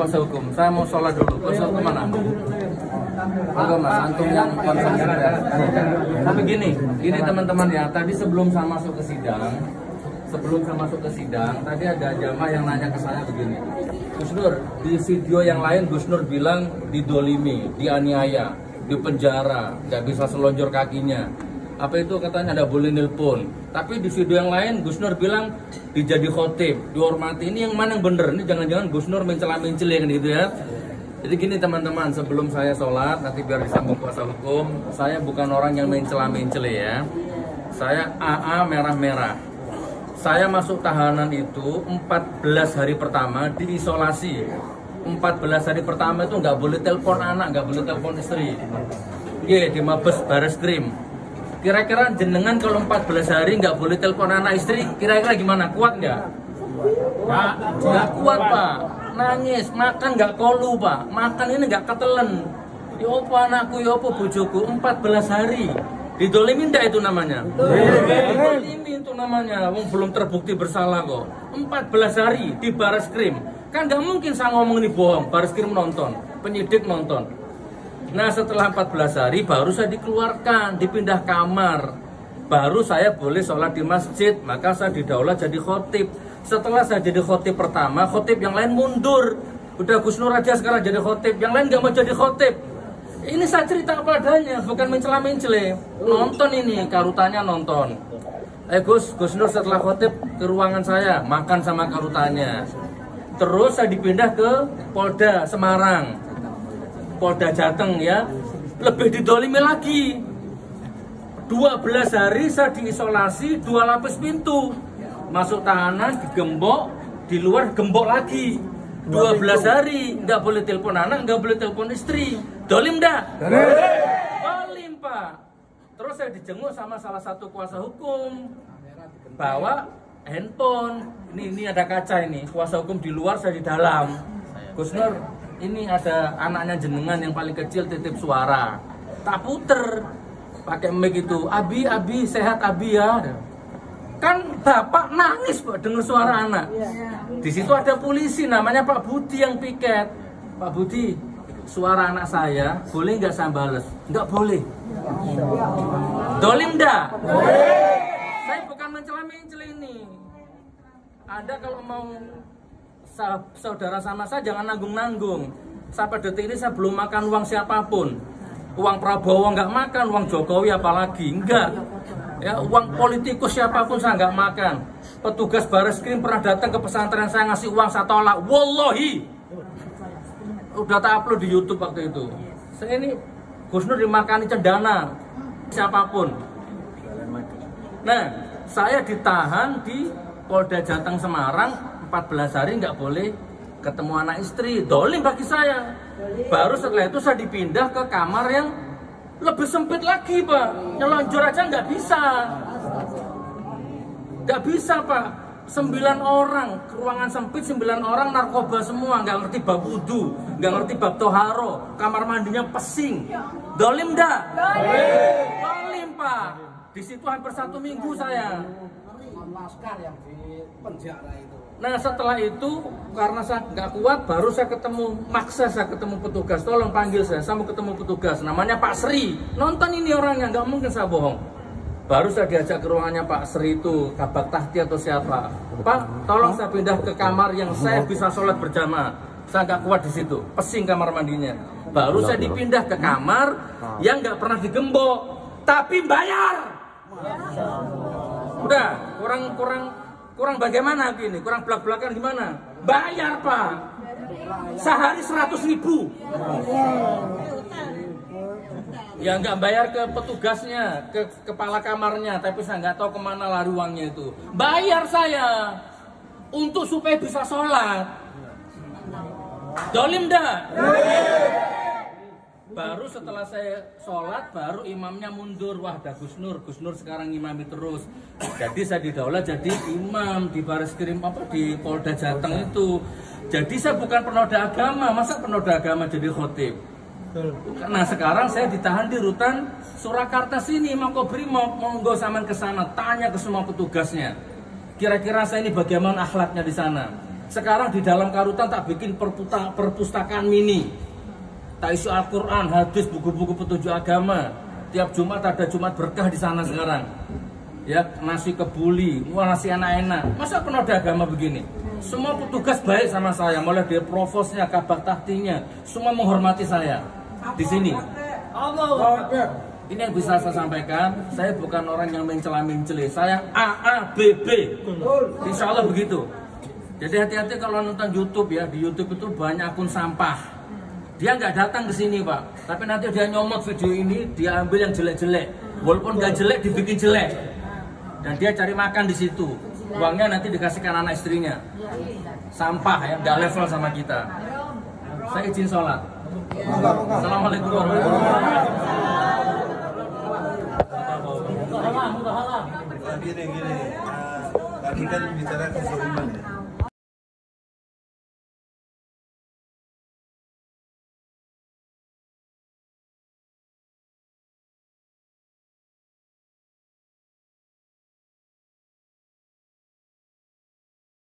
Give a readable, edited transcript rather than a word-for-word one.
kuasa hukum. Saya mau sholat dulu. Kuasa hukum mana? Enggak mas, antum yang konsen ya. Tapi gini teman-teman ya. Tadi sebelum saya masuk ke sidang, tadi ada jamaah yang nanya ke saya begini. Gus Nur, di video yang lain Gus Nur bilang didolimi, dianiaya, di penjara, nggak bisa selonjor kakinya. Apa itu katanya ada boleh nelpon. Tapi di video yang lain Gus Nur bilang dijadi khotib, dihormati. Ini yang mana yang bener? Ini jangan-jangan Gus Nur mencela-mencela kan gitu ya. Jadi gini teman-teman, sebelum saya sholat, nanti biar disambung kuasa hukum, saya bukan orang yang mencela-mencela ya. Saya AA merah-merah. Saya masuk tahanan itu 14 hari pertama diisolasi. 14 hari pertama itu nggak boleh telepon anak, nggak boleh telepon istri. Di Mabes Bareskrim. Kira-kira jenengan kalau 14 hari nggak boleh telepon anak istri, kira-kira gimana? Kuat nggak? Nggak kuat pak. Nangis, makan nggak kolu pak. Makan ini nggak ketelen. Ya apa anakku, ya apa bojoku, 14 hari. Didolimin enggak itu namanya? Didolimin itu namanya. Wong belum terbukti bersalah kok. 14 hari di Bareskrim. Kan nggak mungkin saya ngomong ini bohong. Bareskrim nonton, penyidik nonton. Nah setelah 14 hari baru saya dikeluarkan, dipindah kamar. Baru saya boleh sholat di masjid. Maka saya didaulat jadi khotib. Setelah saya jadi khotib pertama, khotib yang lain mundur. Udah Gus Nur aja sekarang jadi khotib. Yang lain nggak mau jadi khotib. Ini saya cerita apa adanya, bukan mencela-mencela. Nonton ini, karutannya nonton. Gus Nur setelah khotib ke ruangan saya, makan sama karutannya. Terus saya dipindah ke Polda Semarang, Polda Jateng ya. Lebih didolimi lagi. 12 hari saya diisolasi, 2 lapis pintu. Masuk tahanan, digembok, di luar gembok lagi. 12 hari, nggak boleh telepon anak, nggak boleh telepon istri. Dolim dah? Dolim pak. Terus saya dijenguk sama salah satu kuasa hukum. Bawa handphone. Ini ada kaca ini. Kuasa hukum di luar, saya di dalam. Gus Nur, ini ada anaknya jenengan yang paling kecil titip suara. Tak puter. Pakai mic itu. Abi, sehat Abi ya. Kan bapak nangis pak dengar suara anak. Di situ ada polisi namanya Pak Budi yang piket. Pak Budi, suara anak saya boleh nggak saya bales? Nggak boleh. Dolim dah? Saya bukan mencela-mencela ini. Anda kalau mau saudara sama saya jangan nanggung-nanggung. Sampai detik ini saya belum makan uang siapapun. Uang Prabowo nggak makan, uang Jokowi apalagi enggak. Ya, uang politikus siapapun saya nggak makan. Petugas Bareskrim pernah datang ke pesantren saya ngasih uang saya tolak. Wallahi. Udah tak upload di YouTube waktu itu. Saya ini Gus Nur dimakani cendana siapapun. Nah, saya ditahan di Polda Jateng Semarang 14 hari nggak boleh ketemu anak istri. Dolim bagi saya. Baru setelah itu saya dipindah ke kamar yang lebih sempit lagi pak. Nyelonjor aja nggak bisa. Nggak bisa pak. 9 orang, ruangan sempit 9 orang narkoba semua. Nggak ngerti bab wudu, nggak ngerti bab toharo. Kamar mandinya pesing. Dolim dah? Dolim pak. Di situ hampir 1 minggu saya. Masker yang di penjara itu. Nah setelah itu karena saya nggak kuat, baru saya maksa saya ketemu petugas. Tolong panggil saya mau ketemu petugas. Namanya Pak Sri. Nonton ini orangnya, nggak mungkin saya bohong. Baru saya diajak ke ruangannya Pak Sri itu, Kabak Tahti atau siapa. Pak, tolong saya pindah ke kamar yang saya bisa sholat berjamaah. Saya nggak kuat di situ, pesing kamar mandinya. Baru saya dipindah ke kamar yang nggak pernah digembok, tapi bayar. Udah, kurang bagaimana gini? Kurang belak-belakan gimana? Bayar pak. Sehari 100.000. Ya nggak bayar ke petugasnya, ke kepala kamarnya, tapi saya nggak tahu kemana lari uangnya itu. Bayar saya untuk supaya bisa sholat. Dolim dah? Baru setelah saya sholat, baru imamnya mundur. Wah, ada Gus Nur sekarang imami terus. Jadi saya didaulat jadi imam di Bareskrim di Polda Jateng itu. Jadi saya bukan penoda agama, masa penoda agama jadi khotib? Nah sekarang saya ditahan di rutan Surakarta sini, Makobrimob. Monggo sampean ke sana, tanya ke semua petugasnya. Kira-kira saya ini bagaimana akhlaknya di sana? Sekarang di dalam karutan tak bikin perpustakaan mini. Tak isi Al-Quran, hadis, buku-buku petunjuk agama. Tiap Jumat ada Jumat berkah di sana sekarang. Ya, nasi kebuli, wah nasi enak-enak. Masa penoda agama begini? Semua petugas baik sama saya, mulai dari provosnya, kabak tahtinya, semua menghormati saya di sini. Ini yang bisa saya sampaikan. Saya bukan orang yang mencela-mencela. Saya AABB. Insya Allah begitu. Jadi hati-hati kalau nonton YouTube ya. Di YouTube itu banyak akun sampah. Dia nggak datang ke sini Pak, tapi nanti dia nyomot video ini, dia ambil yang jelek-jelek. Walaupun nggak jelek, dibikin jelek. Dan dia cari makan di situ. Uangnya nanti dikasihkan anak istrinya. Sampah ya, nggak level sama kita. Saya izin sholat. Assalamualaikum warahmatullahi wabarakatuh. Gini, tadi kan bicara kezaliman ya.